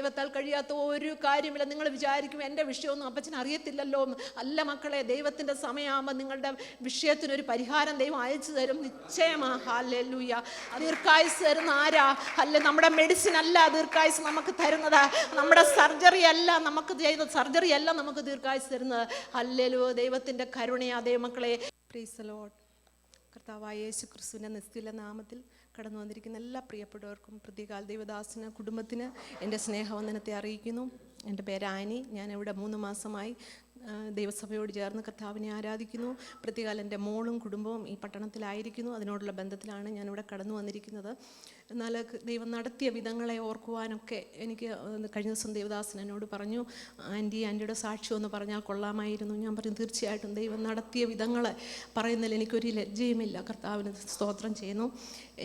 ദൈവത്താൽ കഴിയാത്ത ഒരു കാര്യമില്ല. നിങ്ങൾ വിചാരിക്കും എൻ്റെ വിഷയമൊന്നും അപ്പച്ചന് അറിയത്തില്ലല്ലോ എന്ന്. അല്ല മക്കളെ, ദൈവത്തിൻ്റെ സമയമാകുമ്പോൾ നിങ്ങളുടെ വിഷയത്തിനൊരു പരിഹാരം ദൈവം അയച്ചു തരും, നിശ്ചയമാണ്. ഹല്ലേലൂയ. ദീർഘായുസ് തരുന്ന ആരാ? അല്ല, നമ്മുടെ മെഡിസിൻ അല്ല ദീർഘായുസ് നമുക്ക് തരുന്നത്, നമ്മുടെ സർജറി അല്ല നമുക്ക് ചെയ്ത സർജറി അല്ല നമുക്ക് ദീർഘായുസ് തരുന്നത്. ഹല്ലേലൂയ. ദൈവത്തിൻ്റെ കരുണയാ ദൈവമക്കളെ. Praise the Lord. കർത്താവായ യേശു ക്രിസ്തുവിൻ്റെ നിസ്തുല നാമത്തിൽ കടന്നു വന്നിരിക്കുന്ന എല്ലാ പ്രിയപ്പെട്ടവർക്കും, പ്രത്യേകാൽ ദൈവദാസന് കുടുംബത്തിന് എൻ്റെ സ്നേഹവന്ദനത്തെ അറിയിക്കുന്നു. എൻ്റെ പേര് ആനി. ഞാനിവിടെ 3 മാസമായി ദൈവസഭയോട് ചേർന്ന് കർത്താവിനെ ആരാധിക്കുന്നു. പ്രത്യേകാൽ എൻ്റെ മോളും കുടുംബവും ഈ പട്ടണത്തിലായിരിക്കുന്നു. അതിനോടുള്ള ബന്ധത്തിലാണ് ഞാനിവിടെ കടന്നു വന്നിരിക്കുന്നത്. എന്നാൽ ദൈവം നടത്തിയ വിധങ്ങളെ ഓർക്കുവാനൊക്കെ എനിക്ക് കഴിഞ്ഞ ദിവസം ദേവദാസൻ എന്നോട് പറഞ്ഞു, ആൻറ്റിയുടെ സാക്ഷ്യം ഒന്ന് പറഞ്ഞാൽ കൊള്ളാമായിരുന്നു. ഞാൻ പറഞ്ഞു, തീർച്ചയായിട്ടും ദൈവം നടത്തിയ വിധങ്ങളെ പറയുന്നതിൽ എനിക്കൊരു ലജ്ജയുമില്ല. കർത്താവിന് സ്തോത്രം ചെയ്യുന്നു.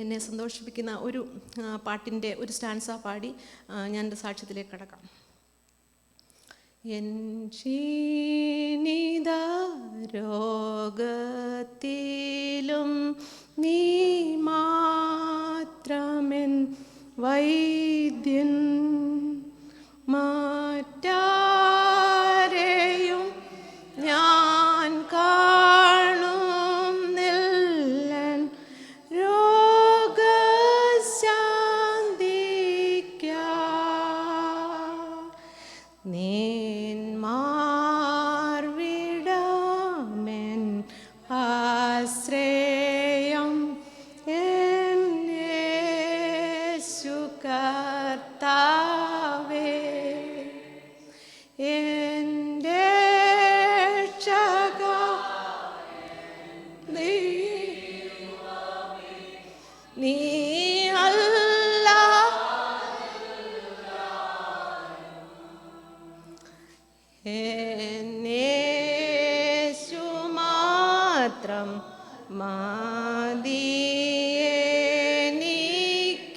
എന്നെ സന്തോഷിപ്പിക്കുന്ന ഒരു പാട്ടിൻ്റെ ഒരു സ്റ്റാൻസ പാടി ഞാൻ എൻ്റെ സാക്ഷ്യത്തിലേക്ക് കടക്കാം. എൻ ക്ഷീണിത രോഗത്തിലും നീ മാത്രമെൻ വൈദ്യൻ, മാറ്റാരെയും ഞാൻ കാണുന്നില്ലൻ രോഗശാന്തിക്കായി. നീൻ മാർവിടമെൻ ആശ്രയം, എൻ യേശു കർത്താവേ, എൻ്റെ രക്ഷക നീ അല്ല, എൻ യേശു മാത്രം മതി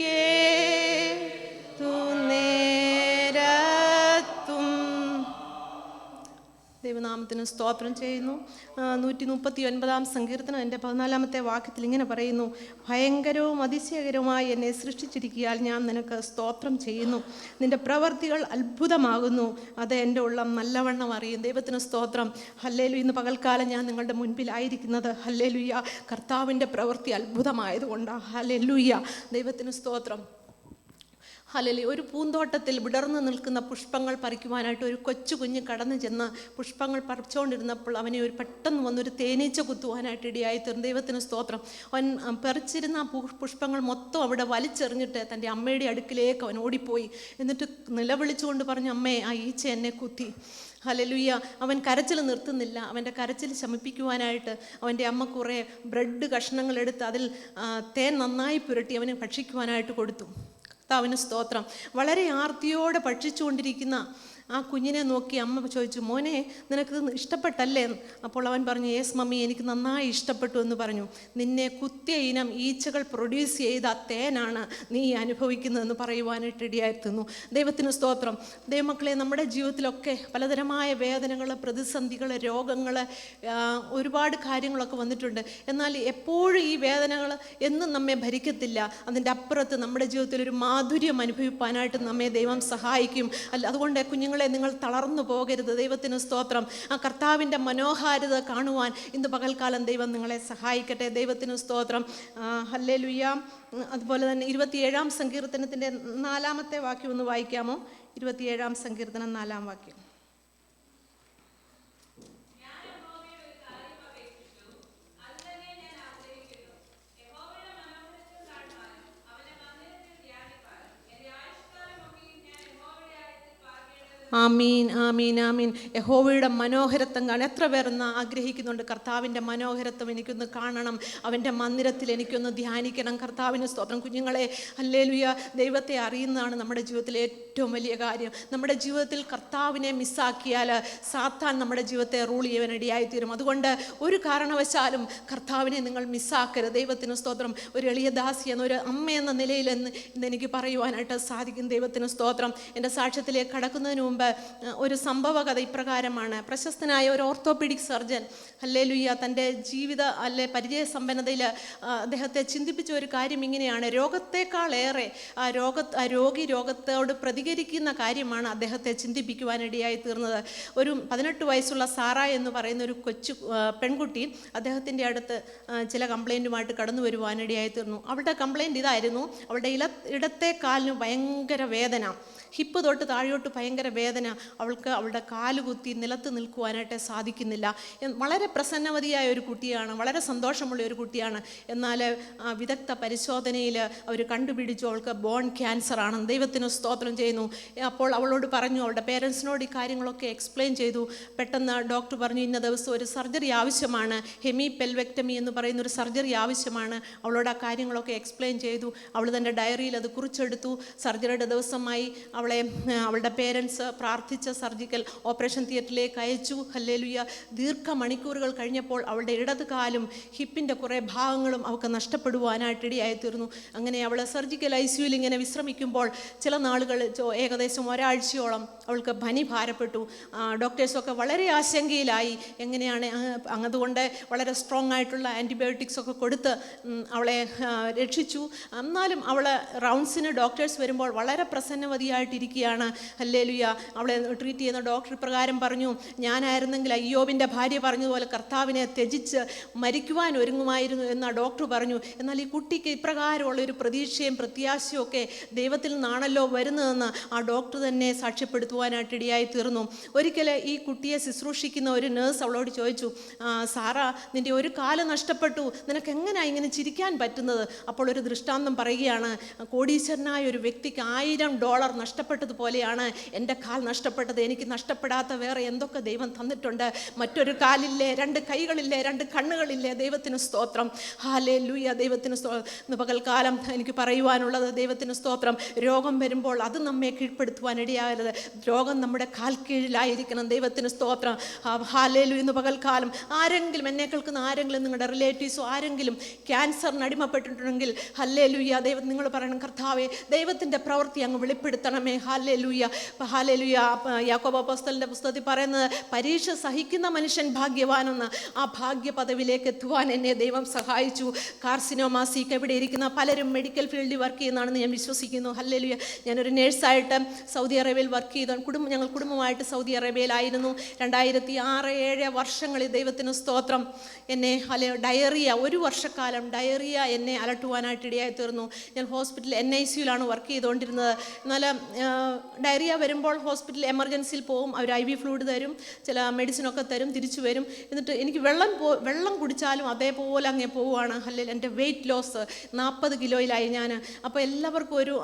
എനിക്കേതു നേരത്തും. ദൈവനാമത്തിന് സ്തോത്രം ചെയ്യുന്നു. 139 സങ്കീർത്തനം എൻ്റെ 14 വാക്യത്തിൽ ഇങ്ങനെ പറയുന്നു, ഭയങ്കരവും അതിശയകരവുമായി എന്നെ സൃഷ്ടിച്ചിരിക്കുകയാൽ ഞാൻ നിനക്ക് സ്തോത്രം ചെയ്യുന്നു. നിൻ്റെ പ്രവർത്തികൾ അത്ഭുതമാകുന്നു, അത് എൻ്റെ ഉള്ളം നല്ലവണ്ണം അറിയും. ദൈവത്തിന് സ്തോത്രം. ഹല്ലേലൂയ. ഇന്ന് പകൽക്കാലം ഞാൻ നിങ്ങളുടെ മുൻപിലായിരിക്കുന്നത് ഹല്ലേലൂയ കർത്താവിൻ്റെ പ്രവൃത്തി അത്ഭുതമായതുകൊണ്ടാണ്. ഹല്ലേലൂയ. ദൈവത്തിന് സ്തോത്രം. ഹല്ലേലൂയ. ഒരു പൂന്തോട്ടത്തിൽ വിടർന്നു നിൽക്കുന്ന പുഷ്പങ്ങൾ പറിക്കുവാനായിട്ട് ഒരു കൊച്ചു കുഞ്ഞ് കടന്നു ചെന്ന് പുഷ്പങ്ങൾ പറിച്ചുകൊണ്ടിരുന്നപ്പോൾ അവനെ പെട്ടെന്ന് വന്നൊരു തേനീച്ച കുത്തുവാനായിട്ട് ഇടയായിത്തീർന്നു. ദൈവത്തിന് സ്തോത്രം. അവൻ പറിച്ചിരുന്ന പുഷ്പങ്ങൾ മൊത്തം അവിടെ വലിച്ചെറിഞ്ഞിട്ട് തൻ്റെ അമ്മയുടെ അടുക്കിലേക്ക് അവൻ ഓടിപ്പോയി. എന്നിട്ട് നിലവിളിച്ചുകൊണ്ട് പറഞ്ഞു, അമ്മേ, ആ ഈച്ച എന്നെ കുത്തി. ഹല്ലേലൂയ. അവൻ കരച്ചിൽ നിർത്തുന്നില്ല. അവൻ്റെ കരച്ചിൽ ശമിപ്പിക്കുവാനായിട്ട് അവൻ്റെ അമ്മ കുറേ ബ്രെഡ് കഷ്ണങ്ങളെടുത്ത് അതിൽ തേൻ നന്നായി പുരട്ടി അവന് ഭക്ഷിക്കുവാനായിട്ട് കൊടുത്തു. കർത്താവിന് സ്തോത്രം. വളരെ ആർത്തിയോടെ ഭക്ഷിച്ചുകൊണ്ടിരിക്കുന്ന ആ കുഞ്ഞിനെ നോക്കി അമ്മ ചോദിച്ചു, മോനെ, നിനക്ക് ഇഷ്ടപ്പെട്ടല്ലേ? അപ്പോൾ അവൻ പറഞ്ഞു, യേസ് മമ്മി, എനിക്ക് നന്നായി ഇഷ്ടപ്പെട്ടു എന്ന് പറഞ്ഞു. നിന്നെ കുത്തിയ ഇനം ഈച്ചകൾ പ്രൊഡ്യൂസ് ചെയ്ത തേനാണ് നീ അനുഭവിക്കുന്നതെന്ന് പറയുവാനായിട്ട് ഇടയായിരുന്നു. ദൈവത്തിന് സ്തോത്രം. ദൈവമക്കളെ, നമ്മുടെ ജീവിതത്തിലൊക്കെ പലതരമായ വേദനകൾ, പ്രതിസന്ധികൾ, രോഗങ്ങൾ, ഒരുപാട് കാര്യങ്ങളൊക്കെ വന്നിട്ടുണ്ട്. എന്നാൽ എപ്പോഴും ഈ വേദനകൾ എന്നും നമ്മെ ഭരിക്കത്തില്ല. അതിൻ്റെ അപ്പുറത്ത് നമ്മുടെ ജീവിതത്തിൽ ഒരു മാധുര്യം അനുഭവിപ്പാനായിട്ട് നമ്മെ ദൈവം സഹായിക്കും. അതുകൊണ്ട് കുഞ്ഞുങ്ങളെ, നിങ്ങൾ തളർന്നു പോകരുത്. ദൈവത്തിന് സ്തോത്രം. ആ കർത്താവിൻ്റെ മനോഹാരിത കാണുവാൻ ഇന്ന് പകൽക്കാലം ദൈവം നിങ്ങളെ സഹായിക്കട്ടെ. ദൈവത്തിന് സ്തോത്രം. ഹല്ലേലൂയ. അതുപോലെ തന്നെ 27 സങ്കീർത്തനത്തിൻ്റെ 4 വാക്യം ഒന്ന് വായിക്കാമോ? 27 സങ്കീർത്തനം 4 വാക്യം. ആമീൻ, ആമീൻ, ആമീൻ. യഹോവയുടെ മനോഹരത്വം കാണാൻ എത്ര പേരെന്ന് ആഗ്രഹിക്കുന്നുണ്ട്? കർത്താവിൻ്റെ മനോഹരത്വം എനിക്കൊന്ന് കാണണം, അവൻ്റെ മന്ദിരത്തിൽ എനിക്കൊന്ന് ധ്യാനിക്കണം. കർത്താവിന് സ്തോത്രം. കുഞ്ഞുങ്ങളെ, ഹല്ലേലൂയ. ദൈവത്തെ അറിയുന്നതാണ് നമ്മുടെ ജീവിതത്തിലെ ഏറ്റവും വലിയ കാര്യം. നമ്മുടെ ജീവിതത്തിൽ കർത്താവിനെ മിസ്സാക്കിയാൽ സാത്താൻ നമ്മുടെ ജീവിതത്തെ റൂൾ ചെയ്യാനിടയായിത്തീരും. അതുകൊണ്ട് ഒരു കാരണവശാലും കർത്താവിനെ നിങ്ങൾ മിസ്സാക്കരുത്. ദൈവത്തിന് സ്തോത്രം. ഒരു എളിയ ദാസി ഒരു അമ്മ എന്ന നിലയിൽ ഇന്ന് എനിക്ക് പറയുവാനായിട്ട് സാധിക്കും. ദൈവത്തിന് സ്തോത്രം. എൻ്റെ സാക്ഷ്യത്തിലേക്ക് കടക്കുന്നതിന് മുമ്പ് മുൻപ് ഒരു സംഭവ കഥ ഇപ്രകാരമാണ്. പ്രശസ്തനായ ഒരു ഓർത്തോപീഡിക് സർജൻ ഹല്ലേലൂയ തൻ്റെ ജീവിത പരിചയസമ്പന്നതയിൽ അദ്ദേഹത്തെ ചിന്തിപ്പിച്ച ഒരു കാര്യം ഇങ്ങനെയാണ്: രോഗത്തെക്കാളേറെ രോഗി രോഗത്തോട് പ്രതികരിക്കുന്ന കാര്യമാണ് അദ്ദേഹത്തെ ചിന്തിപ്പിക്കുവാനിടയായി തീർന്നത്. ഒരു 18 വയസ്സുള്ള സാറ എന്ന് പറയുന്ന ഒരു കൊച്ചു പെൺകുട്ടി അദ്ദേഹത്തിൻ്റെ അടുത്ത് ചില കംപ്ലൈൻറ്റുമായിട്ട് കടന്നു വരുവാനിടയായി തീർന്നു. അവളുടെ കംപ്ലൈൻറ്റ് ഇതായിരുന്നു: അവളുടെ ഇടത്തെ കാലിന് ഭയങ്കര വേദന, ഹിപ്പ് തൊട്ട് താഴോട്ട് ഭയങ്കര വേദന, അവൾക്ക് അവളുടെ കാല് കുത്തി നിലത്ത് നിൽക്കുവാനായിട്ട് സാധിക്കുന്നില്ല. വളരെ പ്രസന്നവതിയായ ഒരു കുട്ടിയാണ്, വളരെ സന്തോഷമുള്ള ഒരു കുട്ടിയാണ്. എന്നാൽ വിദഗ്ധ പരിശോധനയിൽ അവർ കണ്ടുപിടിച്ചു അവൾക്ക് ബോൺ ക്യാൻസർ ആണെന്ന്. ദൈവത്തിന് സ്തോത്രം ചെയ്യുന്നു. അപ്പോൾ അവളോട് പറഞ്ഞു, അവളുടെ പേരൻസിനോട് ഈ കാര്യങ്ങളൊക്കെ എക്സ്പ്ലെയിൻ ചെയ്തു. പെട്ടെന്ന് ഡോക്ടർ പറഞ്ഞു, ഇന്ന ദിവസം ഒരു സർജറി ആവശ്യമാണ്, ഹെമി പെൽവെക്ടമി എന്ന് പറയുന്ന ഒരു സർജറി ആവശ്യമാണ്. അവളോട് ആ കാര്യങ്ങളൊക്കെ എക്സ്പ്ലെയിൻ ചെയ്തു. അവൾ തൻ്റെ ഡയറിയിൽ അത് കുറിച്ചെടുത്തു. സർജറിയുടെ ദിവസമായി അവളുടെ പേരൻസ് പ്രാർത്ഥിച്ച സർജിക്കൽ ഓപ്പറേഷൻ തിയേറ്ററിലേക്ക് അയച്ചു. ഹല്ലേലൂയ. ദീർഘമണിക്കൂറുകൾ കഴിഞ്ഞപ്പോൾ അവളുടെ ഇടത് കാലും ഹിപ്പിൻ്റെ കുറേ ഭാഗങ്ങളും അവൾക്ക് നഷ്ടപ്പെടുവാനായിട്ടിടയായി തീർന്നു. അങ്ങനെ അവൾ സർജിക്കൽ ICUവിൽ ഇങ്ങനെ വിശ്രമിക്കുമ്പോൾ ചില നാളുകൾ, ഏകദേശം ഒരാഴ്ചയോളം അവൾക്ക് പനി ഭാരപ്പെട്ടു. ഡോക്ടേഴ്സൊക്കെ വളരെ ആശങ്കയിലായി. എങ്ങനെയാണ് അതുകൊണ്ട് വളരെ സ്ട്രോങ് ആയിട്ടുള്ള ആൻറ്റിബയോട്ടിക്സ് ഒക്കെ കൊടുത്ത് അവളെ രക്ഷിച്ചു. എന്നാലും അവൾ റൗണ്ട്സിന് ഡോക്ടേഴ്സ് വരുമ്പോൾ വളരെ പ്രസന്നവതിയായിട്ടിരിക്കുകയാണ്. ഹല്ലേലൂയ. അവളെ ട്രീറ്റ് ചെയ്യുന്ന ഡോക്ടർ പ്രകാരം പറഞ്ഞു, ഞാനായിരുന്നെങ്കിൽ അയ്യോബിൻ്റെ ഭാര്യ പറഞ്ഞതുപോലെ കർത്താവിനെ ത്യജിച്ച് മരിക്കുവാൻ ഒരുങ്ങുമായിരുന്നു എന്ന് ആ ഡോക്ടർ പറഞ്ഞു. എന്നാൽ ഈ കുട്ടിക്ക് ഇപ്രകാരമുള്ള ഒരു പ്രതീക്ഷയും പ്രത്യാശയും ഒക്കെ ദൈവത്തിൽ നിന്നാണല്ലോ വരുന്നതെന്ന് ആ ഡോക്ടർ തന്നെ സാക്ഷ്യപ്പെടുത്തുവാനായിട്ടിടയായി തീർന്നു. ഒരിക്കൽ ഈ കുട്ടിയെ ശുശ്രൂഷിക്കുന്ന ഒരു നേഴ്സ് അവളോട് ചോദിച്ചു, സാറ, നിൻ്റെ ഒരു കാല് നഷ്ടപ്പെട്ടു, നിനക്ക് എങ്ങനെയാണ് ഇങ്ങനെ ചിരിക്കാൻ പറ്റുന്നത്? അപ്പോൾ ഒരു ദൃഷ്ടാന്തം പറയുകയാണ്, കോടീശ്വരനായ ഒരു വ്യക്തിക്ക് $1000 നഷ്ടപ്പെട്ടതുപോലെയാണ് എൻ്റെ കാൽ നഷ്ടപ്പെട്ടത്. എനിക്ക് നഷ്ടപ്പെടാത്ത വേറെ എന്തൊക്കെ ദൈവം തന്നിട്ടുണ്ട്. മറ്റൊരു കാലില്ലേ, 2 കൈകളില്ലേ, 2 കണ്ണുകളില്ലേ. ദൈവത്തിന് സ്തോത്രം. ഹല്ലേലൂയ. ദൈവത്തിന് സ്തോത്രം. പകൽക്കാലം എനിക്ക് പറയുവാനുള്ളത്, ദൈവത്തിന് സ്തോത്രം, രോഗം വരുമ്പോൾ അത് നമ്മെ കീഴ്പ്പെടുത്തുവാൻ ഇടയാകരുത്. രോഗം നമ്മുടെ കാൽ കീഴിലായിരിക്കണം. ദൈവത്തിന് സ്തോത്രം. ഹല്ലേലൂയ. ഇന്ന് പകൽക്കാലം ആരെങ്കിലും, എന്നെ കേൾക്കുന്ന ആരെങ്കിലും, നിങ്ങളുടെ റിലേറ്റീവ്സോ ആരെങ്കിലും ക്യാൻസറിന് അടിമപ്പെട്ടിട്ടുണ്ടെങ്കിൽ ഹല്ലേലൂയ, ദൈവം നിങ്ങൾ പറയണം, കർത്താവേ, ദൈവത്തിൻ്റെ പ്രവൃത്തി അങ്ങ് വെളിപ്പെടുത്തണമേ. ഹല്ലേലൂയ. ഹല്ലേലൂയ. യാക്കോബ് അപ്പോസ്തലൻ്റെ പുസ്തകത്തിൽ പറയുന്നത്, പരീക്ഷ സഹിക്കുന്ന മനുഷ്യൻ ഭാഗ്യവാനെന്ന്. ആ ഭാഗ്യ പദവിയിലേക്ക് എത്തുവാൻ എന്നെ ദൈവം സഹായിച്ചു. കാർസിനോമാസിക്ക് എവിടെ ഇരിക്കുന്ന പലരും മെഡിക്കൽ ഫീൽഡിൽ വർക്ക് ചെയ്യുന്നതാണെന്ന് ഞാൻ വിശ്വസിക്കുന്നു. ഹല്ലേലൂയ. ഞാനൊരു നേഴ്സായിട്ട് സൗദി അറേബ്യയിൽ വർക്ക് ചെയ്ത ഞങ്ങൾ കുടുംബമായിട്ട് സൗദി അറേബ്യയിലായിരുന്നു. 2006-7 വർഷങ്ങളിൽ ദൈവത്തിന് സ്തോത്രം എന്നെ ഡയറിയ, 1 വർഷക്കാലം ഡയറിയ എന്നെ അലട്ടുവാനായിട്ടിടയായി തീർന്നു. ഞാൻ ഹോസ്പിറ്റലിൽ NICUവിലാണ് വർക്ക് ചെയ്തുകൊണ്ടിരുന്നത്. എന്നാൽ ഡയറിയ വരുമ്പോൾ ഹോസ്പിറ്റലിൽ എമർജൻസിയിൽ പോവും. അവർ IV ഫ്ലൂയിഡ് തരും, ചില മെഡിസിനൊക്കെ തരും, തിരിച്ചു വരും. എന്നിട്ട് എനിക്ക് വെള്ളം കുടിച്ചാലും അതേപോലെ അങ്ങേ പോവുകയാണ്. അല്ലെങ്കിൽ എൻ്റെ വെയിറ്റ് ലോസ് 40 കിലോയിലായി ഞാൻ. അപ്പോൾ എല്ലാവർക്കും ഒരു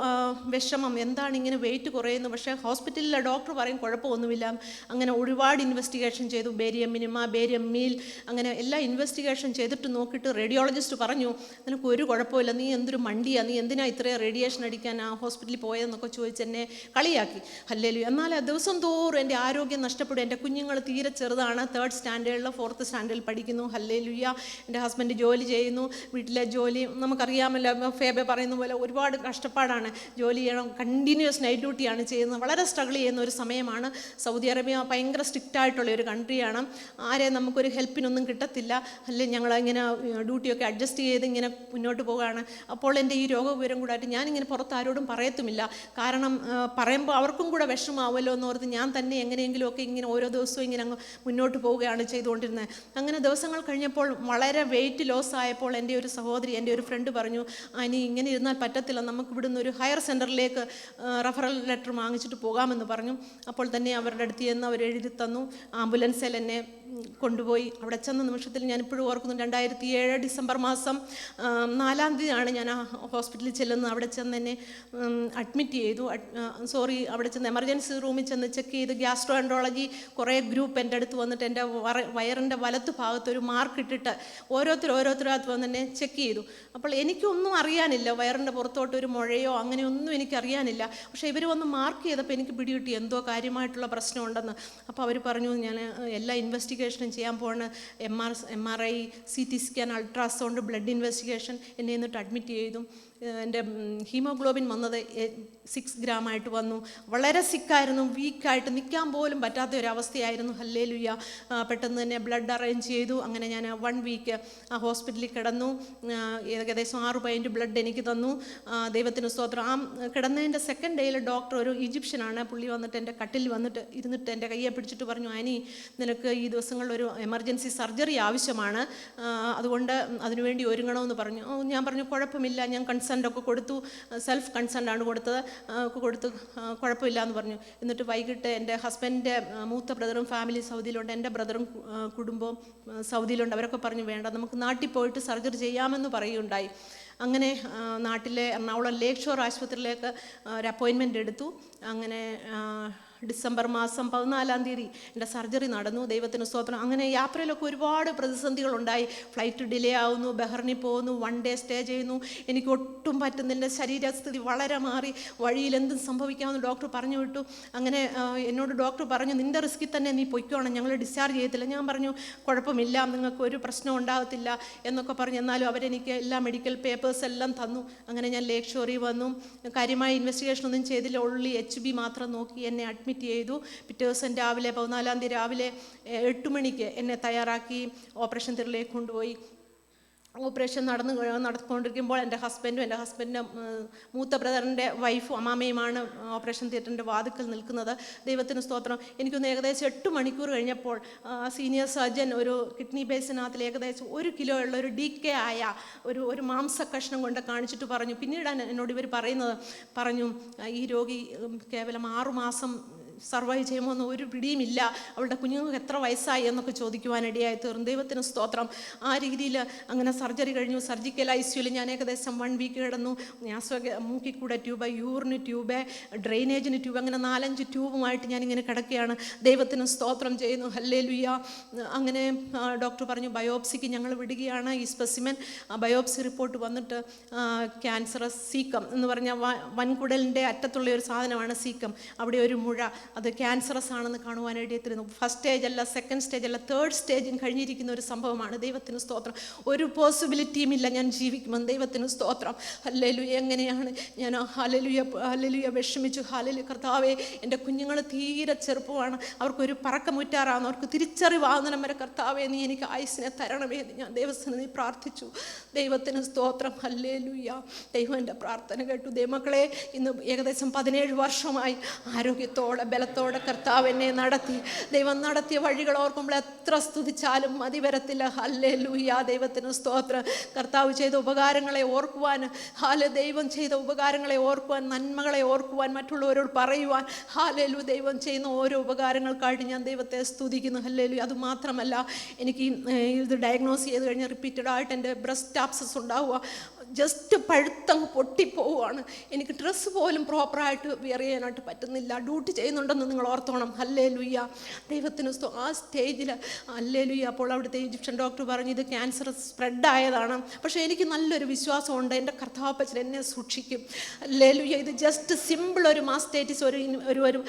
വിഷമം, എന്താണ് ഇങ്ങനെ വെയിറ്റ് കുറയുന്നു. പക്ഷേ ഹോസ്പിറ്റലിലെ ഡോക്ടർ പറയും കുഴപ്പമൊന്നുമില്ല. അങ്ങനെ ഒരുപാട് ഇൻവെസ്റ്റിഗേഷൻ ചെയ്തു, ബേരിയം മിനിമ, ബേരിയം മീൽ, അങ്ങനെ എല്ലാ ഇൻവെസ്റ്റിഗേഷൻ ചെയ്തിട്ട് നോക്കിയിട്ട് റേഡിയോളജിസ്റ്റ് പറഞ്ഞു, നിനക്ക് ഒരു കുഴപ്പമില്ല, നീ എന്തൊരു മണ്ടിയാണ്, നീ എന്തിനാ ഇത്രയും റേഡിയേഷൻ അടിക്കാൻ ആ ഹോസ്പിറ്റലിൽ പോയതെന്നൊക്കെ ചോദിച്ച് എന്നെ കളിയാക്കി. ഹല്ലേലൂയ. എന്നാൽ ദിവസം തോറും എൻ്റെ ആരോഗ്യം നഷ്ടപ്പെടും. എൻ്റെ കുഞ്ഞുങ്ങൾ തീരെ ചെറുതാണ്, 3rd സ്റ്റാൻഡേർഡിലോ 4th സ്റ്റാൻഡേർഡിൽ പഠിക്കുന്നു. ഹല്ലേലൂയ. എൻ്റെ ഹസ്ബൻഡ് ജോലി ചെയ്യുന്നു. വീട്ടിലെ ജോലി നമുക്കറിയാമല്ലോ, ഫേബെ പറയുന്ന പോലെ ഒരുപാട് കഷ്ടപ്പാടാണ്. ജോലി ചെയ്യണം, കണ്ടിന്യൂസ് നൈറ്റ് ഡ്യൂട്ടിയാണ് ചെയ്യുന്നത്. വളരെ സ്ട്രഗിൾ ചെയ്യുന്ന ഒരു സമയമാണ്. സൗദി അറേബ്യ ഭയങ്കര സ്ട്രിക്റ്റ് ആയിട്ടുള്ള ഒരു കൺട്രിയാണ്. ആരെയും നമുക്കൊരു ഹെൽപ്പിനൊന്നും കിട്ടത്തില്ല. അല്ലെങ്കിൽ ഞങ്ങളിങ്ങനെ ഡ്യൂട്ടിയൊക്കെ അഡ്ജസ്റ്റ് ചെയ്ത് ഇങ്ങനെ മുന്നോട്ട് പോവുകയാണ്. അപ്പോൾ എൻ്റെ ഈ രോഗവിവരം കൂടായിട്ട് ഞാനിങ്ങനെ പുറത്ത് ആരോടും പറയത്തുമില്ല. കാരണം പറയുമ്പോൾ അവർക്കും കൂടെ വിഷമാവുമല്ലോ എന്നോർത്ത് ഞാൻ തന്നെ എങ്ങനെയെങ്കിലുമൊക്കെ ഇങ്ങനെ ഓരോ ദിവസവും ഇങ്ങനെ അങ്ങ് മുന്നോട്ട് പോവുകയാണ് ചെയ്തുകൊണ്ടിരുന്നത്. അങ്ങനെ ദിവസങ്ങൾ കഴിഞ്ഞപ്പോൾ വളരെ വെയിറ്റ് ലോസ് ആയപ്പോൾ എൻ്റെ ഒരു സഹോദരി, എൻ്റെ ഒരു ഫ്രണ്ട് പറഞ്ഞു, ഇനി ഇങ്ങനെ ഇരുന്നാൽ പറ്റത്തില്ല, നമുക്ക് ഇവിടുന്ന് ഒരു ഹയർ സെൻറ്ററിലേക്ക് റെഫറൽ ലെറ്റർ വാങ്ങിച്ചിട്ട് പോകാമെന്ന് പറഞ്ഞു. അപ്പോൾ തന്നെ അവരുടെ അടുത്ത് ചെന്ന് അവർ എഴുതി തന്നു. ആംബുലൻസിൽ എന്നെ കൊണ്ടുപോയി. അവിടെ ചെന്ന നിമിഷത്തിൽ ഞാനിപ്പോഴും ഓർക്കുന്നു, 2007 ഡിസംബർ മാസം 4-ാം തീയതിയാണ് ഞാൻ ആ ഹോസ്പിറ്റലിൽ ചെല്ലുന്നത്. അവിടെ ചെന്ന് എന്നെ അഡ്മിറ്റ് ചെയ്തു. അവിടെ ചെന്ന് എമർജൻസി റൂമിൽ ചെന്ന് ചെക്ക് ചെയ്ത് ഗ്യാസ്ട്രോ എൻട്രോളജി കുറേ ഗ്രൂപ്പ് എൻ്റെ അടുത്ത് വന്നിട്ട് എൻ്റെ വയറിൻ്റെ വലത്ത് ഭാഗത്ത് ഒരു മാർക്ക് ഇട്ടിട്ട് ഓരോരുത്തരകത്ത് വന്ന് എന്നെ ചെക്ക് ചെയ്തു. അപ്പോൾ എനിക്കൊന്നും അറിയാനില്ല, വയറിൻ്റെ പുറത്തോട്ട് ഒരു മുഴയോ അങ്ങനെയൊന്നും എനിക്കറിയാനില്ല. പക്ഷേ ഇവർ വന്ന് മാർക്ക് ചെയ്തപ്പോൾ എനിക്ക് പിടികിട്ടി എന്തോ കാര്യമായിട്ടുള്ള പ്രശ്നമുണ്ടെന്ന്. അപ്പോൾ അവർ പറഞ്ഞു, ഞാൻ എല്ലാ ഇൻവെസ്റ്റിഗേഷനും ചെയ്യാൻ പോകുന്ന MRI, CT scan, ultrasound, blood investigation, എന്നെ എന്നിട്ട് അഡ്മിറ്റ് ചെയ്തു. എൻ്റെ ഹീമോഗ്ലോബിൻ വന്നത് 6 ഗ്രാമായിട്ട് വന്നു. വളരെ സിക്കായിരുന്നു, വീക്കായിട്ട് നിൽക്കാൻ പോലും പറ്റാത്ത ഒരവസ്ഥയായിരുന്നു. ഹല്ലേലൂയ. പെട്ടെന്ന് തന്നെ ബ്ലഡ് അറേഞ്ച് ചെയ്തു. അങ്ങനെ ഞാൻ 1 വീക്ക് ആ ഹോസ്പിറ്റലിൽ കിടന്നു. ഏകദേശം 6 പൈൻറ്റ് ബ്ലഡ് എനിക്ക് തന്നു. ദൈവത്തിന് സ്തോത്രം. ആ കിടന്നതിൻ്റെ സെക്കൻഡ് ഡേയിൽ ഡോക്ടർ, ഒരു ഈജിപ്ഷ്യനാണ്, പുള്ളി വന്നിട്ട് എൻ്റെ കട്ടിൽ വന്നിട്ട് ഇരുന്നിട്ട് എൻ്റെ കയ്യെ പിടിച്ചിട്ട് പറഞ്ഞു, ആനി നിനക്ക് ഈ ദിവസങ്ങളിൽ ഒരു എമർജൻസി സർജറി ആവശ്യമാണ്, അതുകൊണ്ട് അതിനുവേണ്ടി ഒരുങ്ങണമെന്ന് പറഞ്ഞു. ഞാൻ പറഞ്ഞു കുഴപ്പമില്ല, ഞാൻ കൺസെൻ്റൊക്കെ കൊടുത്തു, സെൽഫ് കൺസെൻ്റാണ് കൊടുത്തത്, കുഴപ്പമില്ല എന്ന് പറഞ്ഞു. എന്നിട്ട് വൈകിട്ട് എൻ്റെ ഹസ്ബൻഡിൻ്റെ മൂത്ത ബ്രദറും ഫാമിലി സൗദിയിലുണ്ട്, എൻ്റെ ബ്രദറും കുടുംബവും സൗദിയിലുണ്ട്. അവരൊക്കെ പറഞ്ഞു വേണ്ട, നമുക്ക് നാട്ടിൽ പോയിട്ട് സർജറി ചെയ്യാമെന്ന് പറയുകയുണ്ടായി. അങ്ങനെ നാട്ടിലെ എറണാകുളം ലേക്ക് ഷോർ ആശുപത്രിയിലേക്ക് ഒരു അപ്പോയിൻമെൻ്റ് എടുത്തു. അങ്ങനെ ഡിസംബർ മാസം 14-ാം തീയതി എൻ്റെ സർജറി നടന്നു. ദൈവത്തിന് സ്തോത്രം. അങ്ങനെ യാത്രയിലൊക്കെ ഒരുപാട് പ്രതിസന്ധികളുണ്ടായി. ഫ്ലൈറ്റ് ഡിലേ ആവുന്നു, ബഹ്റിനിൽ പോകുന്നു, 1 ഡേ സ്റ്റേ ചെയ്യുന്നു. എനിക്ക് ഒട്ടും പറ്റുന്നില്ല, ശരീരസ്ഥിതി വളരെ മാറി, വഴിയിൽ എന്തും സംഭവിക്കാമെന്ന് ഡോക്ടർ പറഞ്ഞു വിട്ടു. അങ്ങനെ എന്നോട് ഡോക്ടർ പറഞ്ഞു, നിൻ്റെ റിസ്കിൽ തന്നെ നീ പൊയ്ക്കോണം, ഞങ്ങൾ ഡിസ്ചാർജ് ചെയ്യത്തില്ല. ഞാൻ പറഞ്ഞു കുഴപ്പമില്ല, നിങ്ങൾക്ക് ഒരു പ്രശ്നം ഉണ്ടാകത്തില്ല എന്നൊക്കെ പറഞ്ഞു. എന്നാലും അവരെനിക്ക് എല്ലാ മെഡിക്കൽ പേപ്പേഴ്സ് എല്ലാം തന്നു. അങ്ങനെ ഞാൻ ലേക്ക് ഷോറിൽ വന്നു. കാര്യമായ ഇൻവെസ്റ്റിഗേഷൻ ഒന്നും ചെയ്തില്ല, ഓൺലി HB മാത്രം നോക്കി എന്നെ അഡ്മിറ്റ് ചെയ്തു. പിറ്റേ ദിവസം രാവിലെ 14-ാം തീയതി രാവിലെ 8 മണിക്ക് എന്നെ തയ്യാറാക്കി ഓപ്പറേഷൻ തിയേറ്ററിലേക്ക് കൊണ്ടുപോയി. ഓപ്പറേഷൻ നടന്നുകൊണ്ടിരിക്കുമ്പോൾ എൻ്റെ ഹസ്ബൻഡിൻ്റെ മൂത്ത ബ്രദറിൻ്റെ വൈഫും അമ്മാമ്മയുമാണ് ഓപ്പറേഷൻ തിയേറ്ററിൻ്റെ വാതിക്കൽ നിൽക്കുന്നത്. ദൈവത്തിന് സ്തോത്രം. എനിക്കൊന്ന് ഏകദേശം 8 മണിക്കൂർ കഴിഞ്ഞപ്പോൾ സീനിയർ സർജൻ ഒരു കിഡ്നി ബേസിനകത്തിൽ ഏകദേശം 1 കിലോ ഉള്ള ഒരു DK ആയ ഒരു മാംസക്കഷ്ണം കൊണ്ട് കാണിച്ചിട്ട് പറഞ്ഞു. പിന്നീടാണ് എന്നോട് ഇവർ പറഞ്ഞു ഈ രോഗി കേവലം 6 മാസം സർവൈവ് ചെയ്യുമോ എന്ന് ഒരു പിടിയുമില്ല, അവളുടെ കുഞ്ഞുങ്ങൾക്ക് എത്ര വയസ്സായി എന്നൊക്കെ ചോദിക്കുവാനിടയായി തീർന്നു. ദൈവത്തിന് സ്തോത്രം. ആ രീതിയിൽ അങ്ങനെ സർജറി കഴിഞ്ഞു. സർജിക്കൽ ICUയിൽ ഞാൻ ഏകദേശം 1 വീക്ക് കിടന്നു. മൂക്കിൽ കൂടെ ട്യൂബ്, യൂറിന് ട്യൂബ്, ഡ്രെയിനേജിന് ട്യൂബ്, അങ്ങനെ 4-5 ട്യൂബുമായിട്ട് ഞാനിങ്ങനെ കിടക്കുകയാണ്. ദൈവത്തിന് സ്തോത്രം ചെയ്യുന്നു. ഹല്ലേലൂയ. അങ്ങനെ ഡോക്ടർ പറഞ്ഞു ബയോപ്സിക്ക് ഞങ്ങൾ വിടുകയാണ്. ഈ സ്പെസിമെൻ ബയോപ്സി റിപ്പോർട്ട് വന്നിട്ട് ക്യാൻസറസ് സീക്കം എന്ന് പറഞ്ഞാൽ വൻകുടലിൻ്റെ അറ്റത്തുള്ള ഒരു സാധനമാണ് സീക്കം. അവിടെ ഒരു മുഴ, അത് ക്യാൻസറസ് ആണെന്ന് കാണുവാനായിട്ടിരുന്നു. 1st സ്റ്റേജ് അല്ല, 2nd സ്റ്റേജ് അല്ല, 3rd സ്റ്റേജിൽ കഴിഞ്ഞിരിക്കുന്ന ഒരു സംഭവമാണ്. ദൈവത്തിന് സ്തോത്രം. ഒരു പോസിബിലിറ്റിയും ഇല്ല ഞാൻ ജീവിക്കുമെന്ന്. ദൈവത്തിന് സ്തോത്രം. ഹല്ലേലൂയ. എങ്ങനെയാണ് ഞാൻ ഹല്ലേലൂയ വിഷമിച്ചു. ഹല്ലേലൂയ. കർത്താവേ, എൻ്റെ കുഞ്ഞുങ്ങൾ തീരെ ചെറുപ്പമാണ്, അവർക്കൊരു പറക്കമുറ്റാറാണ്, അവർക്ക് തിരിച്ചറിവാകുന്നതിനും വരെ കർത്താവേ നീ എനിക്ക് ആയുസ്സിനെ തരണമേ എന്ന് ഞാൻ ദൈവസ്ഥനെ പ്രാർത്ഥിച്ചു. ദൈവത്തിന് സ്തോത്രം. ഹല്ലേലൂയ. ദൈവം എൻ്റെ പ്രാർത്ഥന കേട്ടു. ദൈവമക്കളെ, ഇന്ന് ഏകദേശം 17 വർഷമായി ആരോഗ്യത്തോടെ ബലത്തോടെ കർത്താവ് എന്നെ നടത്തി. ദൈവം നടത്തിയ വഴികൾ ഓർക്കുമ്പോൾ എത്ര സ്തുതിച്ചാലും മതി വരത്തില്ല. ഹല്ലേലൂയ. ദൈവത്തിന് സ്തോത്രം. കർത്താവ് ചെയ്ത ഉപകാരങ്ങളെ ഓർക്കുവാൻ, ദൈവം ചെയ്ത ഉപകാരങ്ങളെ ഓർക്കുവാൻ, നന്മകളെ ഓർക്കുവാൻ, മറ്റുള്ളവരോട് പറയുവാൻ, ഹല്ലേലൂയ, ദൈവം ചെയ്യുന്ന ഓരോ ഉപകാരങ്ങൾക്കായിട്ട് ഞാൻ ദൈവത്തെ സ്തുതിക്കുന്നു. ഹല്ലേലൂയ. അതുമാത്രമല്ല, എനിക്ക് ഇത് ഡയഗ്നോസ് ചെയ്ത് കഴിഞ്ഞാൽ റിപ്പീറ്റഡായിട്ട് എൻ്റെ ബ്രസ്റ്റ് ആബ്സസ് ഉണ്ടാവുക, ജസ്റ്റ് പഴുത്തങ്ങ് പൊട്ടിപ്പോവുകയാണ്. എനിക്ക് ഡ്രസ്സ് പോലും പ്രോപ്പറായിട്ട് വെയർ ചെയ്യാനായിട്ട് പറ്റുന്നില്ല. ഡ്യൂട്ടി ചെയ്യുന്നുണ്ടെന്ന് നിങ്ങൾ ഓർത്തോണം. ഹല്ലേലൂയ. ദൈവത്തിന് ആ സ്റ്റേജിൽ ഹല്ലേലൂയ. അപ്പോൾ അവിടുത്തെ ഈജിപ്ഷ്യൻ ഡോക്ടർ പറഞ്ഞു ഇത് ക്യാൻസർ സ്പ്രെഡായതാണ്. പക്ഷേ എനിക്ക് നല്ലൊരു വിശ്വാസമുണ്ട്, എൻ്റെ കർത്താവപ്പച്ചൻ എന്നെ സൂക്ഷിക്കും. ഹല്ലേലൂയ. ഇത് ജസ്റ്റ് സിമ്പിൾ ഒരു മാസ്റ്റൈറ്റിസ്, ഒരു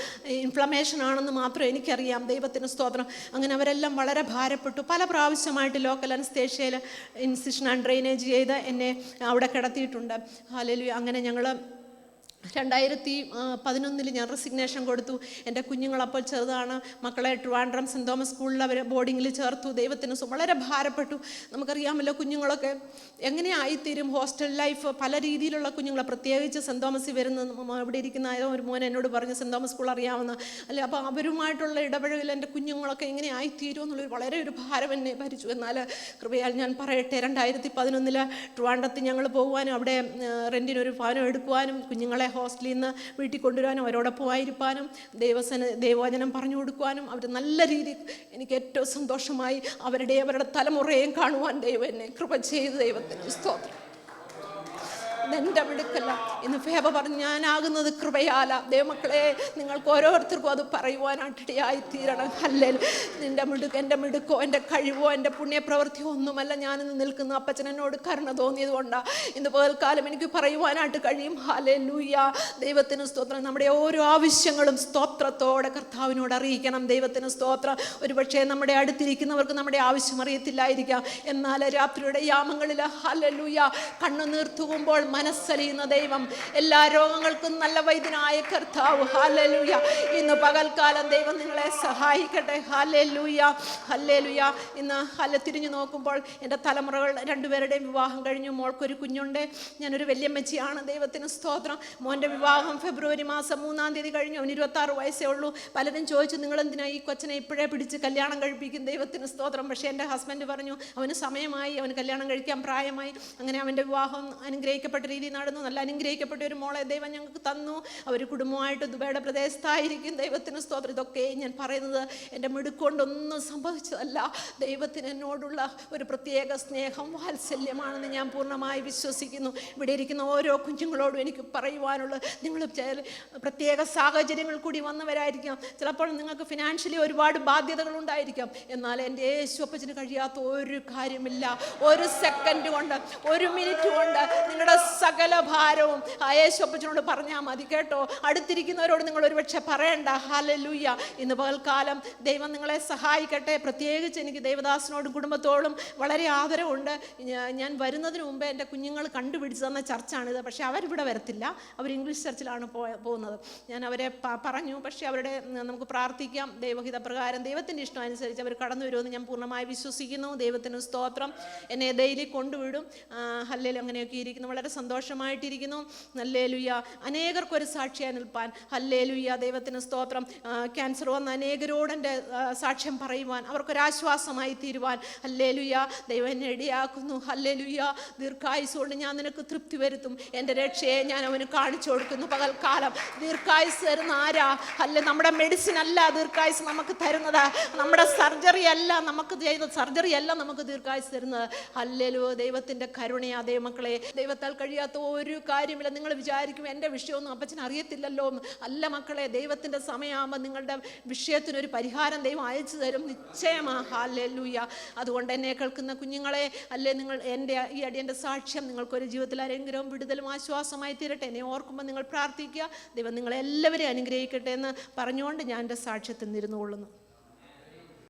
ഇൻഫ്ലമേഷൻ ആണെന്ന് മാത്രം എനിക്കറിയാം. ദൈവത്തിന് സ്തോത്രം. അങ്ങനെ അവരെല്ലാം വളരെ ഭാരപ്പെട്ടു. പല പ്രാവശ്യമായിട്ട് ലോക്കൽ അനസ്തേഷ്യയിൽ ഇൻസിഷൻ ആൻഡ് ഡ്രെയിനേജ് ചെയ്ത് എന്നെ അവിടെ കിടത്തിയിട്ടുണ്ട്. ഹല്ലേലൂയ. അങ്ങനെ ഞങ്ങൾ 2011 ഞാൻ റെസിഗ്നേഷൻ കൊടുത്തു. എൻ്റെ കുഞ്ഞുങ്ങളപ്പോൾ ചെറുതാണ്. മക്കളെ ട്രിവാൻഡ്രം സെൻറ് തോമസ് സ്കൂളിൽ അവർ ബോർഡിങ്ങിൽ ചേർത്തു. ദൈവത്തിന് വളരെ ഭാരപ്പെട്ടു. നമുക്കറിയാമല്ലോ കുഞ്ഞുങ്ങളൊക്കെ എങ്ങനെയായിത്തീരും. ഹോസ്റ്റൽ ലൈഫ്, പല രീതിയിലുള്ള കുഞ്ഞുങ്ങളെ, പ്രത്യേകിച്ച് സെൻറ് തോമസിൽ വരുന്ന ഇവിടെ ഇരിക്കുന്ന ഒരു മോൻ എന്നോട് പറഞ്ഞു സെൻറ് തോമസ് സ്കൂൾ അറിയാവുന്ന അല്ലെ, അപ്പോൾ അവരുമായിട്ടുള്ള ഇടപഴകൽ എൻ്റെ കുഞ്ഞുങ്ങളൊക്കെ എങ്ങനെ ആയിത്തീരും എന്നുള്ളൊരു വളരെ ഒരു ഭാരം എന്നെ ഭരിച്ചു. എന്നാൽ കൃപയാൽ ഞാൻ പറയട്ടെ, 2011 ട്രിവാൻഡ്രത്തിൽ ഞങ്ങൾ പോകുവാനും അവിടെ റെൻറ്റിനൊരു ഭവനം എടുക്കുവാനും കുഞ്ഞുങ്ങളെ ഹോസ്റ്റലിൽ നിന്ന് വീട്ടിൽ കൊണ്ടുവരാനും അവരോടൊപ്പം ആയിരിക്കാനും ദൈവവചനം പറഞ്ഞു കൊടുക്കുവാനും അവർ നല്ല രീതിയിൽ എനിക്ക് ഏറ്റവും സന്തോഷമായി. അവരുടെ തലമുറയും കാണുവാൻ ദൈവം എന്നെ കൃപ ചെയ്ത്. ദൈവത്തിന് സ്തോത്രം. ഇതെൻ്റെ മിടുക്കല്ല. ഇന്ന് ഫേബ പറഞ്ഞു ഞാനാകുന്നത് കൃപയാല. ദൈവമക്കളെ, നിങ്ങൾക്ക് ഓരോരുത്തർക്കും അത് പറയുവാനായിട്ടിടയായി തീരണം. ഹല്ലേലൂയ. എൻ്റെ മിടുക്കോ എൻ്റെ കഴിവോ എൻ്റെ പുണ്യപ്രവൃത്തിയോ ഒന്നുമല്ല ഞാനിന്ന് നിൽക്കുന്ന. അപ്പച്ചൻ എന്നോട് കരുണ തോന്നിയത് കൊണ്ടാണ് ഇന്ന് പകൽക്കാലം എനിക്ക് പറയുവാനായിട്ട് കഴിയും. ഹല്ലേലൂയ. ദൈവത്തിന് സ്തോത്രം. നമ്മുടെ ഓരോ ആവശ്യങ്ങളും സ്തോത്രത്തോടെ കർത്താവിനോട് അറിയിക്കണം. ദൈവത്തിന് സ്തോത്രം. ഒരുപക്ഷെ നമ്മുടെ അടുത്തിരിക്കുന്നവർക്ക് നമ്മുടെ ആവശ്യം അറിയത്തില്ലായിരിക്കാം. എന്നാൽ രാത്രിയുടെ യാമങ്ങളിൽ ഹല്ലേലൂയ കണ്ണുനീർ തൂകുമ്പോൾ മനസ്സലിയുന്ന ദൈവം, എല്ലാ രോഗങ്ങൾക്കും നല്ല വൈദ്യനായ കർത്താവ്. ഹല്ലേലൂയ. ഇന്ന് പകൽക്കാലം ദൈവം നിങ്ങളെ സഹായിക്കട്ടെ. Hallelujah, hallelujah. ഇന്ന് തിരിഞ്ഞു നോക്കുമ്പോൾ എൻ്റെ തലമുറകൾ രണ്ടുപേരുടെയും വിവാഹം കഴിഞ്ഞു. മോൾക്കൊരു കുഞ്ഞുണ്ട്. ഞാനൊരു വല്യമ്മച്ചിയാണ്. ദൈവത്തിന് സ്തോത്രം. മോൻ്റെ വിവാഹം ഫെബ്രുവരി മാസം 3-ാം തീയതി കഴിഞ്ഞു. അവന് 26 വയസ്സേ ഉള്ളൂ. പലരും ചോദിച്ചു, നിങ്ങളെന്തിനാ ഈ കൊച്ചനെ ഇപ്പോഴേ പിടിച്ച് കല്യാണം കഴിപ്പിക്കും? ദൈവത്തിന് സ്തോത്രം. പക്ഷേ എൻ്റെ ഹസ്ബൻഡ് പറഞ്ഞു, അവന് സമയമായി, അവന് കല്യാണം കഴിക്കാൻ പ്രായമായി. അങ്ങനെ അവൻ്റെ വിവാഹം അനുഗ്രഹിക്കപ്പെട്ട രീതിയിൽ നടന്നു. നല്ല അനുഗ്രഹിക്കപ്പെട്ട ഒരു മോളെ ദൈവം ഞങ്ങൾക്ക് തന്നു. അവർ കുടുംബമായിട്ട് ദുബൈയുടെ പ്രദേശത്തായിരിക്കും. ദൈവത്തിന് സ്തോത്രം. ഇതൊക്കെ ഞാൻ പറയുന്നത് എൻ്റെ മിടുക്കൊണ്ടൊന്നും സംഭവിച്ചതല്ല. ദൈവത്തിന് എന്നോടുള്ള ഒരു പ്രത്യേക സ്നേഹം, വാത്സല്യമാണെന്ന് ഞാൻ പൂർണ്ണമായി വിശ്വസിക്കുന്നു. ഇവിടെ ഇരിക്കുന്ന ഓരോ കുഞ്ഞുങ്ങളോടും എനിക്ക് പറയുവാനുള്ളത്, നിങ്ങൾ പ്രത്യേക സാഹചര്യങ്ങൾ കൂടി വന്നവരായിരിക്കാം. ചിലപ്പോൾ നിങ്ങൾക്ക് ഫിനാൻഷ്യലി ഒരുപാട് ബാധ്യതകൾ ഉണ്ടായിരിക്കാം. എന്നാൽ എൻ്റെ യേശുപ്പച്ചന് കഴിയാത്ത ഒരു കാര്യമില്ല. ഒരു സെക്കൻഡ് കൊണ്ട്, ഒരു മിനിറ്റ് കൊണ്ട് നിങ്ങളുടെ സകല ഭാരവും ആ യേശുപ്പച്ചനോട് പറഞ്ഞാൽ മതി. കേട്ടോ, അടുത്തിരിക്കുന്നവരോട് നിങ്ങൾ ഒരുപക്ഷെ പറയണ്ട. ഹല്ലേലൂയ. ഇന്ന് പകൽക്കാലം ദൈവം നിങ്ങളെ സഹായിക്കട്ടെ. പ്രത്യേകിച്ച് എനിക്ക് ദേവദാസനോടും കുടുംബത്തോടും വളരെ ആദരവുണ്ട്. ഞാൻ വരുന്നതിന് മുമ്പേ എൻ്റെ കുഞ്ഞുങ്ങൾ കണ്ടുപിടിച്ച് തന്ന ചർച്ചാണിത്. പക്ഷേ അവരിവിടെ വരത്തില്ല. അവർ ഇംഗ്ലീഷ് ചർച്ചിലാണ് പോകുന്നത്. ഞാൻ അവരെ പറഞ്ഞു. പക്ഷേ അവരുടെ നമുക്ക് പ്രാർത്ഥിക്കാം. ദൈവഹിത പ്രകാരം, ദൈവത്തിൻ്റെ ഇഷ്ടം അനുസരിച്ച് അവർ കടന്നു വരുമെന്ന് ഞാൻ പൂർണ്ണമായി വിശ്വസിക്കുന്നു. ദൈവത്തിന് സ്തോത്രം. എന്നെ ഡെയിലി കൊണ്ടുവിടും. ഹല്ലേലൂയ. അങ്ങനെയൊക്കെ ഇരിക്കുന്നു. വളരെ സന്തോഷമായിട്ടിരിക്കുന്നു. ഹല്ലേലൂയ. അനേകർക്കൊരു സാക്ഷിയായി നിൽപ്പാൻ. ഹല്ലേലൂയ. ദൈവത്തിന് സ്തോത്രം. ക്യാൻസർ വന്ന അനേകരോട് എൻ്റെ സാക്ഷ്യം പറയുവാൻ, അവർക്കൊരാശ്വാസമായി തീരുവാൻ. ഹല്ലേലൂയ. ദൈവം എന്നെ ഇടയാക്കുന്നു. ഹല്ലേലൂയ. ദീർഘായുസ്സുകൊണ്ട് ഞാൻ നിനക്ക് തൃപ്തി വരുത്തും. എൻ്റെ രക്ഷയെ ഞാൻ അവന് കാണിച്ചു കൊടുക്കുന്നു. പകൽക്കാലം ദീർഘായുസ് തരുന്ന ആരാ? നമ്മുടെ മെഡിസിൻ അല്ല ദീർഘായുസ് നമുക്ക് തരുന്നത്. നമ്മുടെ സർജറി അല്ല നമുക്ക് ചെയ്ത സർജറി അല്ല നമുക്ക് ദീർഘായുസ് തരുന്നത്. ഹല്ലേലൂയ. ദൈവത്തിൻ്റെ കരുണയാ ദൈവമക്കളെ. ദൈവത്താൽ കഴിയാത്ത ഒരു കാര്യമില്ല. നിങ്ങൾ വിചാരിക്കും എൻ്റെ വിഷയമൊന്നും അപ്പച്ചന് അറിയത്തില്ലല്ലോ. അല്ല മക്കളെ, ദൈവത്തിൻ്റെ സമയമാകുമ്പോൾ നിങ്ങളുടെ വിഷയത്തിനൊരു പരിഹാരം ദൈവം അയച്ചു തരും. നിശ്ചയമാണ്. ഹല്ലേലൂയ. അതുകൊണ്ട് എന്നെ കേൾക്കുന്ന കുഞ്ഞുങ്ങളെ, നിങ്ങൾ എൻ്റെ ഈ അടിയൻ്റെ സാക്ഷ്യം നിങ്ങൾക്കൊരു ജീവിതത്തിൽ ആരെങ്കിലും വിടുതലും ആശ്വാസമായി തീരട്ടെ. എന്നെ ഓർക്കുമ്പോൾ നിങ്ങൾ പ്രാർത്ഥിക്കുക. ദൈവം നിങ്ങളെല്ലാവരെയും അനുഗ്രഹിക്കട്ടെ എന്ന് പറഞ്ഞുകൊണ്ട് ഞാൻ എൻ്റെ സാക്ഷ്യത്തിൽ നിന്നിരുന്നു കൊള്ളുന്നു.